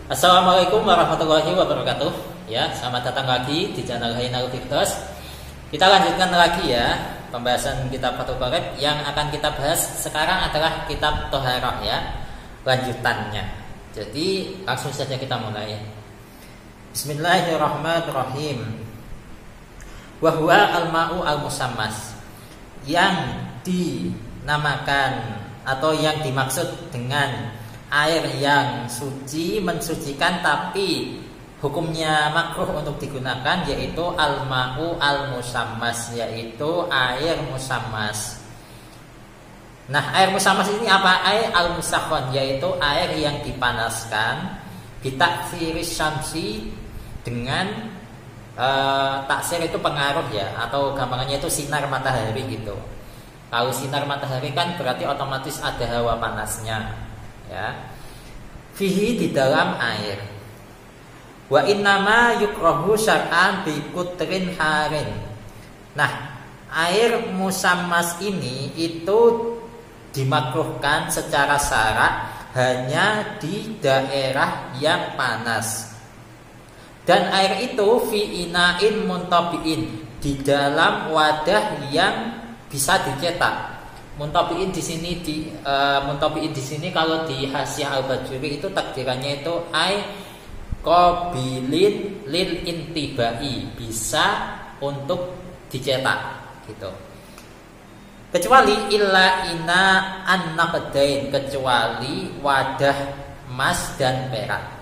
Assalamualaikum warahmatullahi wabarakatuh. Ya, selamat datang lagi di channel Hainal Firdaus. Kita lanjutkan lagi ya pembahasan kitab Fathul Qorib. Yang akan kita bahas sekarang adalah kitab Thaharah ya, lanjutannya. Jadi langsung saja kita mulai. Bismillahirrahmanirrahim. Wa huwa al-ma'u al-musammas, yang dinamakan atau yang dimaksud dengan air yang suci, mensucikan tapi hukumnya makruh untuk digunakan, yaitu al-ma'u al-musammas, yaitu air musammas. Nah, air musammas ini apa? Air al-musakhon, yaitu air yang dipanaskan bitaksiris syamsi, dengan taksir itu pengaruh ya, atau gampangannya itu sinar matahari gitu. Kalau sinar matahari kan berarti otomatis ada hawa panasnya ya. Fihi, di dalam air. Wa innama yukrahu syar'an bi kutrin harin. Nah, air musammas ini itu dimakruhkan secara syarak hanya di daerah yang panas. Dan air itu fi ina'in muntabi'in, di dalam wadah yang bisa dicetak. Muntabi'in di sini muntabi'in di sini kalau di Hasyiah Al-Bajuri itu takdirannya itu ai qabilin lil intibai, bisa untuk dicetak gitu. Kecuali illa ina an-naqdain, kecuali wadah emas dan perak.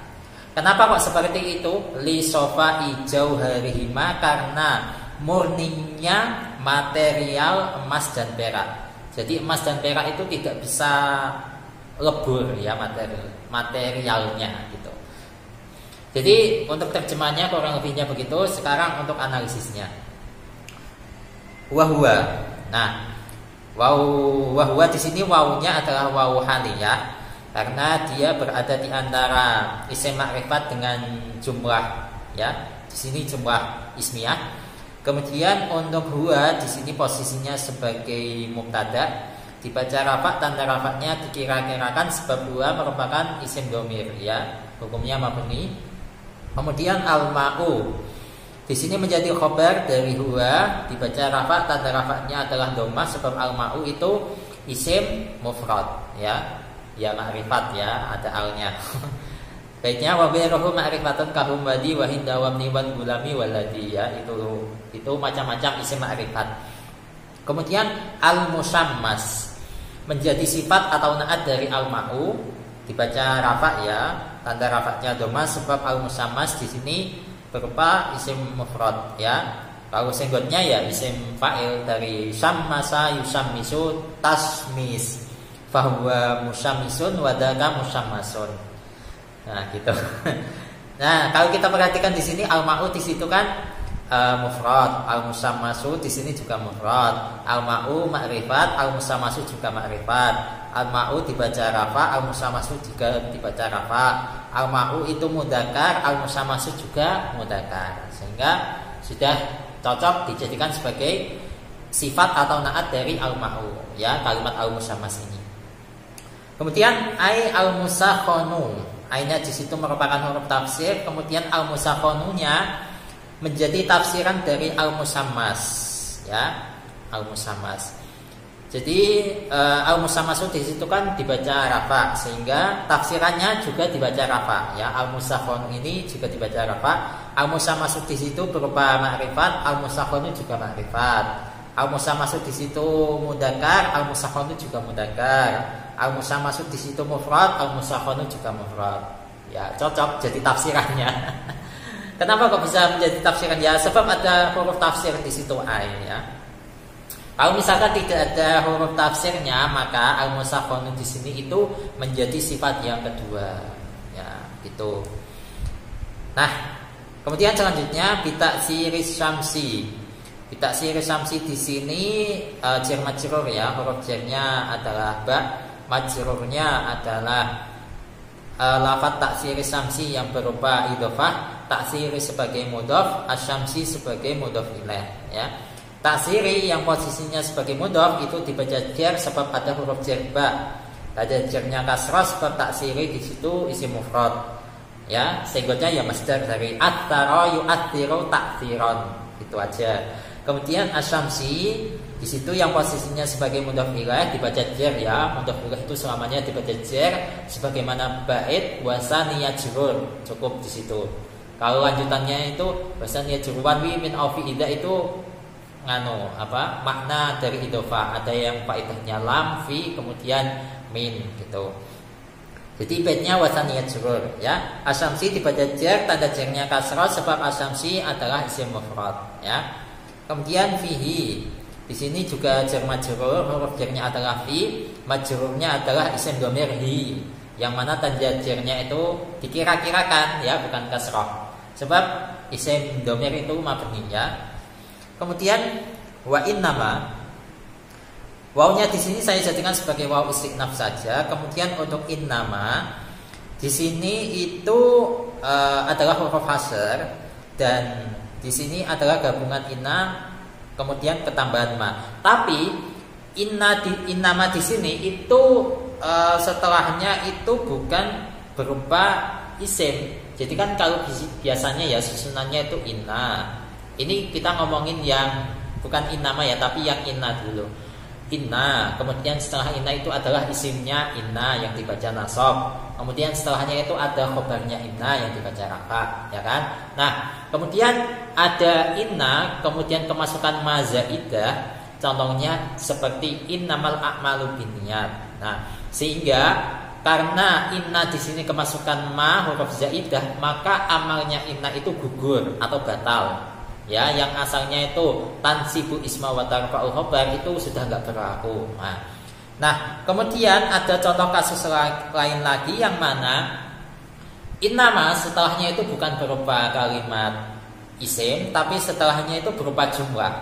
Kenapa kok seperti itu? Li sofa ijau harihima, karena murninya material emas dan perak. Jadi emas dan perak itu tidak bisa lebur ya materialnya gitu. Jadi untuk terjemahnya kurang lebihnya begitu. Sekarang untuk analisisnya. Wahwa. Nah, wahwa di sini wawunya adalah wawu haliyah, karena dia berada di antara isim ma'rifat dengan jumlah ya. Di sini jumlah ismiyah. Kemudian untuk huwa di sini posisinya sebagai mubtada, dibaca rafa, tanda rafanya dikira-kirakan sebab huwa merupakan isim dhamir ya, hukumnya mabni. Kemudian al-ma'u di sini menjadi khobar dari huwa, dibaca rafa, tanda rafanya adalah dhammah sebab al-ma'u itu isim mufrad ya, ya ma'rifat ya, ada alnya. Baiknya wabiruhu ma'rifatun kahumwadi wahindawamni wal gulami waladi ya, itu macam-macam isim ma'rifat. Kemudian al-musammas menjadi sifat atau naat dari al-ma'u, dibaca rafa ya, tanda rafanya dhammah sebab al-musammas di sini berupa isim mufrad ya. Kalau senggotnya ya isim fa'il dari sammasa yusammisu tasmis, fahuwa musammisun wadaka musammasun. Nah, gitu. Nah, kalau kita perhatikan di sini al-ma'u di situ kan mufrad, al-musammasu di sini juga mufrad. Al-ma'u ma'rifat, al-musammasu juga ma'rifat. Al-ma'u dibaca rafa, al-musammasu juga dibaca rafa. Al-ma'u itu mudzakkar, al-musammasu juga mudzakkar. Sehingga sudah cocok dijadikan sebagai sifat atau naat dari al-ma'u ya, kalimat al-musammas ini. Kemudian ai al-musakhonu, ainnya di situ merupakan huruf tafsir, kemudian al-musakhonunya menjadi tafsiran dari al-musammas ya, al-musammas. Jadi al-musammasu di situ kan dibaca rafa, sehingga tafsirannya juga dibaca rafa ya. Al-musakhonu ini juga dibaca rafa. Al-musammasu di situ berupa ma'rifat, al-musakhonu juga ma'rifat. Al-musammasu di situ mudzakkar, al-musakhonu juga mudzakkar. Al-musammasu di situ mufrad, al-musakhonu juga mufrad. Ya, cocok jadi tafsirannya. Kenapa kok bisa menjadi tafsiran? Ya, sebab ada huruf tafsir di situ ai ya. Kalau misalkan tidak ada huruf tafsirnya, maka al-musakhonu di sini itu menjadi sifat yang kedua. Ya, gitu. Nah, kemudian selanjutnya bitaksiris syamsi. Bitaksiris syamsi di sini jar majrur ya, huruf jarnya adalah ba, majrurnya adalah lafaz taksiri syamsi yang berupa idhofah, taksiri sebagai mudhof, asyamsi sebagai mudhof ilaih ya. Taksiri yang posisinya sebagai mudhof itu dibaca jar sebab ada huruf jar ba. Ada jarnya kasrah sebab taksiri di situ isim mufrad. Ya, senggotnya ya masdar dari atsara yu'atsiru ta'tsiron. Itu aja. Kemudian asyamsi di situ yang posisinya sebagai mudhaf ilaih dibaca jar ya. Mudhaf ilaih itu selamanya dibaca jar sebagaimana bait wasaniyat jurur. Cukup di situ. Kalau lanjutannya itu wasaniyat juruwan wi min au fi idza itu makna dari idhofah. Ada yang faedahnya lam fi kemudian min gitu. Jadi baitnya wasaniyat jurur ya. Asyamsi dibaca jar, tanda jarnya kasrah sebab asyamsi adalah isim mufrad ya. Kemudian fihi di sini juga jar majrur, huruf jarnya adalah fi, majrurnya adalah isim dhamir hi, yang mana tanda jarnya itu dikira-kirakan ya, bukan kasrah. Sebab isim dhamir itu mabni ya. Kemudian wa innama, wawnya di sini saya jadikan sebagai waw istiqnaf saja. Kemudian untuk innama di sini itu adalah huruf hasr dan di sini adalah gabungan inna kemudian ketambahan ma. Tapi innama di sini itu setelahnya itu bukan berupa isim. Jadi kan kalau biasanya ya susunannya itu inna. Ini kita ngomongin yang bukan innama ya, tapi yang inna dulu. Inna, kemudian setelah inna itu adalah isimnya inna yang dibaca nasab. Kemudian setelahnya itu ada khobarnya inna yang dibaca rafa, ya kan? Nah, kemudian ada inna, kemudian kemasukan ma zaidah, contohnya seperti innamal a'malu binniyat. Nah, sehingga karena inna di sini kemasukan ma huruf zaidah, maka amalnya inna itu gugur atau batal. Ya, yang asalnya itu tansibu isma wa tarfa'ul khobar itu sudah nggak berlaku. Nah, kemudian ada contoh kasus lain lagi yang mana innama setelahnya itu bukan berupa kalimat isim, tapi setelahnya itu berupa jumlah.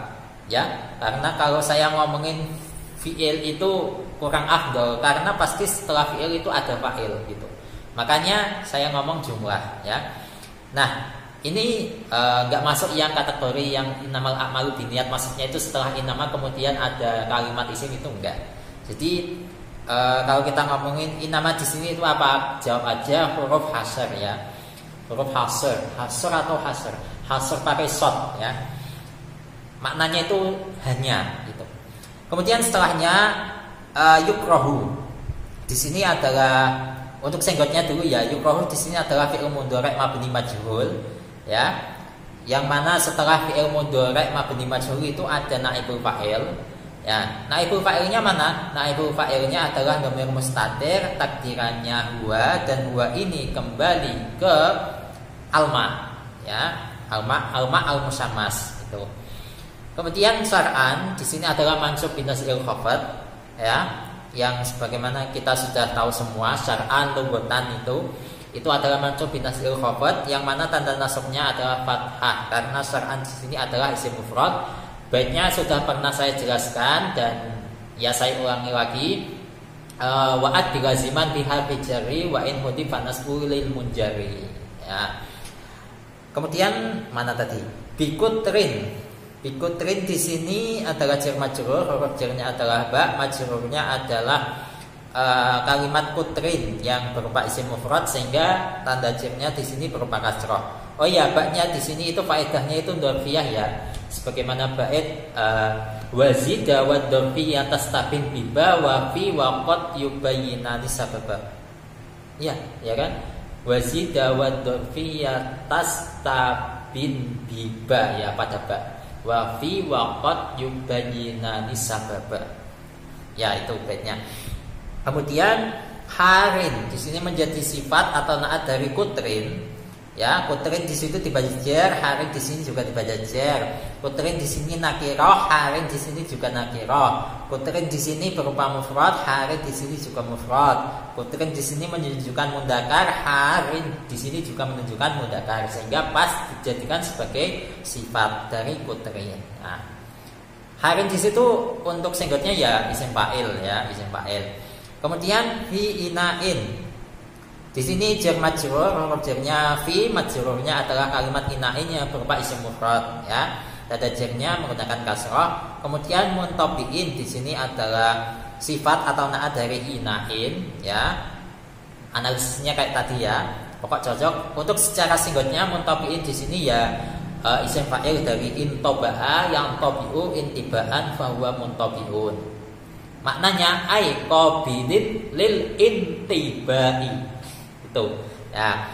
Ya, karena kalau saya ngomongin fi'il itu kurang afdol, karena pasti setelah fi'il itu ada fa'il gitu. Makanya saya ngomong jumlah ya. Nah, ini nggak masuk yang kategori yang innamal a'malu binniyat, maksudnya itu setelah innama kemudian ada kalimat isim, itu enggak. Jadi kalau kita ngomongin innama di sini itu apa? Jawab aja huruf hasr ya. Huruf hasr atau hasr. Hasr pakai shad ya. Maknanya itu hanya gitu. Kemudian setelahnya yukrahu. Di sini adalah untuk senggotnya dulu ya. Yukrahu di sini adalah fi'il mudhari' mabni majhul. Ya, yang mana setelah fi'il mudhari' mabni majhul itu ada naibul fa'il. Ya, naibul fa'ilnya mana? Naibul fa'ilnya adalah dhamir mustatir, takdirannya huwa, dan huwa ini kembali ke alma. Ya, alma al-musammas itu. Kemudian syar'an di sini adalah mansub binasil khafad ya, yang sebagaimana kita sudah tahu semua syar'an lughatan itu adalah mansub binasil khafad, yang mana tanda nasabnya adalah fathah karena syar'an di sini adalah isim mufrad. Baiknya sudah pernah saya jelaskan dan ya saya ulangi lagi. Wa'ad bilaziman biharfi jarri wa in hudifa nasbu lil munjari ya. Kemudian mana tadi? Bikutrin di sini adalah jar majrur, huruf jarnya adalah ba, majrurnya adalah kalimat kutrin yang berupa isim mufrad, sehingga tanda jarnya di sini berupa kasrah. Oh ya, baknya di sini itu faedahnya itu dzarfiyah ya. Sebagaimana bait wazida wa dzarfiyah tastabin biba wa fi wa qad yubayyinani sababa. Ya kan? Wazida wa dzarfiyah tastabin biba ya pada ba. Wa fi wa qad yubayyinani sababa. Ya, itu baitnya. Kemudian harin di sini menjadi sifat atau naat dari kutrin. Ya, kutrin di situ dibaca jar, harin di sini juga dibaca jar. Kutrin di sini nakirah, harin di sini juga nakirah. Kutrin di sini berupa mufrad, harin di sini juga mufrad. Kutrin di sini menunjukkan mudzakkar, harin di sini juga menunjukkan mudzakkar, sehingga pas dijadikan sebagai sifat dari kutrin. Nah, harin di situ untuk senggotnya ya isim fa'il ya, isim fa'il. Kemudian fi ina'in. Di sini jar majrur, huruf jarnya fi, majrurnya adalah kalimat ina'in yang berupa isim mufrad ya. Tanda jarnya menggunakan kasrah. Kemudian muntabi'in di sini adalah sifat atau naat dari ina'in ya. Analisisnya kayak tadi ya. pokok cocok. Untuk secara singgotnya muntabiin di sini ya isim fa'il dari intoba'a yang tobi'u intibaan fahuwa muntabiun. Maknanya ai qabilin lil intibai. Itu. Ya.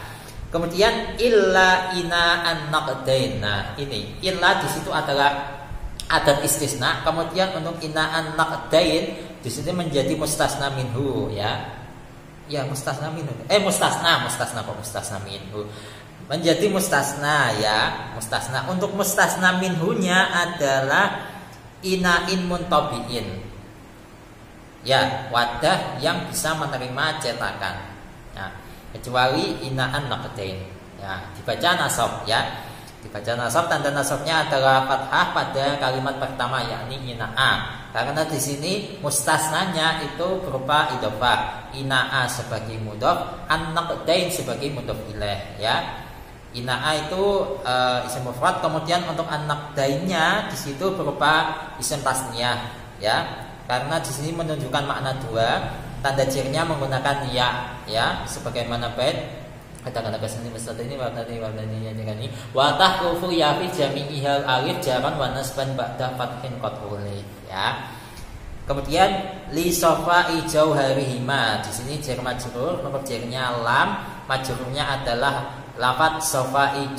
Kemudian illa ina an-naqdain. Nah, ini illa di situ adalah adat istisna. Kemudian untuk ina an-naqdain di sini menjadi mustasna minhu ya. Ya mustasna minhu. Mustasna minhu. Menjadi mustasna ya, mustasna. Untuk mustasna minhunya adalah inain muntabiin. Ya, wadah yang bisa menerima cetakan. Ya, kecuali inaan naqdain. Ya, dibaca nasab ya. Dibaca nasab, tanda nasabnya adalah fathah pada kalimat pertama yakni ina'a. Karena di sini mustasnanya itu berupa idhofah. Ina'a sebagai mudhof, an-naqdain sebagai mudhof ilaih ya. Ina'a itu isim mufrad, kemudian untuk an-naqdainnya di situ berupa isim tasniyah ya. Karena di sini menunjukkan makna dua, tanda cirinya menggunakan ya sebagaimana bait kata-kata kesini mustadini warnani wa tahrufu ya fi jami'ihal alif jaran wa nasban ba'da fathin qatrulih ya. Kemudian li safai jauharihima, di sini jar majrur, huruf jarnya lam, majrurnya adalah lafaz safai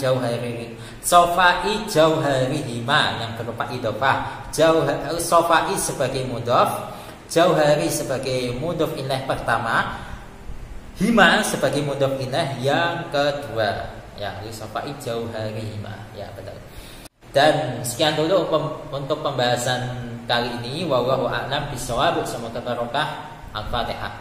jauharihima yang berupa idhofah. Safai sebagai mudhof, jauhari sebagai mudhof ilaih pertama, hima sebagai mudhof ilaih yang kedua. Ya, safai jauharihima. Ya, betul. Dan sekian dulu untuk pembahasan kali ini. Wallahu a'lam bishawab. Semoga barokah. Al-Fatihah.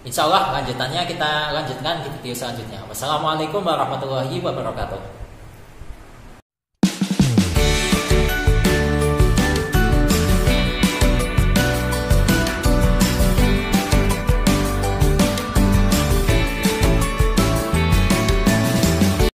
Insya Allah lanjutannya kita lanjutkan di video selanjutnya. Wassalamualaikum warahmatullahi wabarakatuh.